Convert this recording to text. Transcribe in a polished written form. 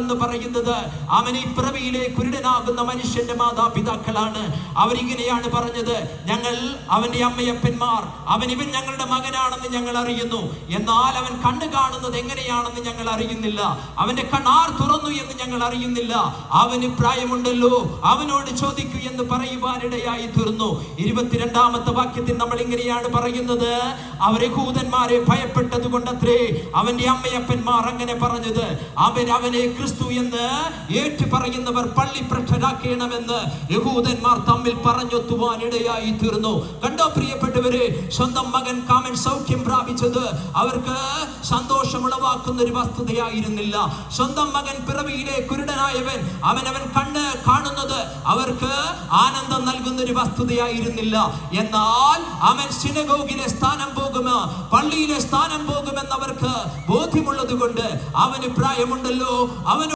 എന്ന് പറയുന്നത് അവൻ ഈ പിറവിയിലെ കുരുടനാകുന്ന മനുഷ്യന്റെ മാതാപിതാക്കളാണ്. അവരിങ്ങനെയാണ് പറഞ്ഞത്, ഞങ്ങൾ അവന്റെ അമ്മയപ്പന്മാർ ഇവൻ ഞങ്ങളുടെ മകനാണെന്ന് ഞങ്ങൾ അറിയുന്നു, എന്നാൽ അവൻ കണ്ണു കാണുന്നത് എങ്ങനെയാണെന്ന് ഞങ്ങൾ അറിയുന്നില്ല, അവന്റെ കണ്ണാർ തുറന്നു എന്ന് ഞങ്ങൾ അറിയുന്നില്ല, അവന് പ്രായമുണ്ടല്ലോ, അവനോട് ചോദിക്കൂ എന്ന് പറയുവാനിടയായി തീർന്നു. 22-ാമത്തെ വാക്യത്തിൽ നമ്മൾ ഇങ്ങനെയാണ് പറയുന്നത്, അവരെ യഹൂദന്മാരെ ഭയപ്പെട്ടത് കൊണ്ടത്രേ അവന്റെ അമ്മയപ്പന്മാർ അങ്ങനെ പറഞ്ഞത്. അവനെ ക്രിസ്തു എന്ന് ഏറ്റു പറയുന്നവർ പള്ളി പ്രഖ്യാപിക്കണമെന്ന് യഹൂദന്മാർ തമ്മിൽ പറഞ്ഞൊത്തുവാൻ ഇടയായി തീർന്നു. കണ്ടോ പ്രിയപ്പെട്ടവരെ, സ്വന്തം മകൻ കാമൻ സൗഖ്യം പ്രാപിച്ചത് അവർക്ക് സന്തോഷമുളവാക്കുന്ന ഒരു വസ്തുതയായിരുന്നില്ല. സ്വന്തം മകൻ പിറവിയിലെ കുരുടനായവൻ അവൻ കണ്ണ് കാണുന്നത് അവർക്ക് ആനന്ദം നൽകുന്ന ഒരു വസ്തുതയായിരുന്നില്ല. എന്നാൽ അവൻ സിനഗോഗിലെ സ്ഥാനം പോകുമോ, പള്ളിയിലെ സ്ഥാനം പോകുമെന്നവർക്ക് ബോധ്യമുള്ളത് കൊണ്ട് അവന് പ്രായമുണ്ടല്ലോ, അവന്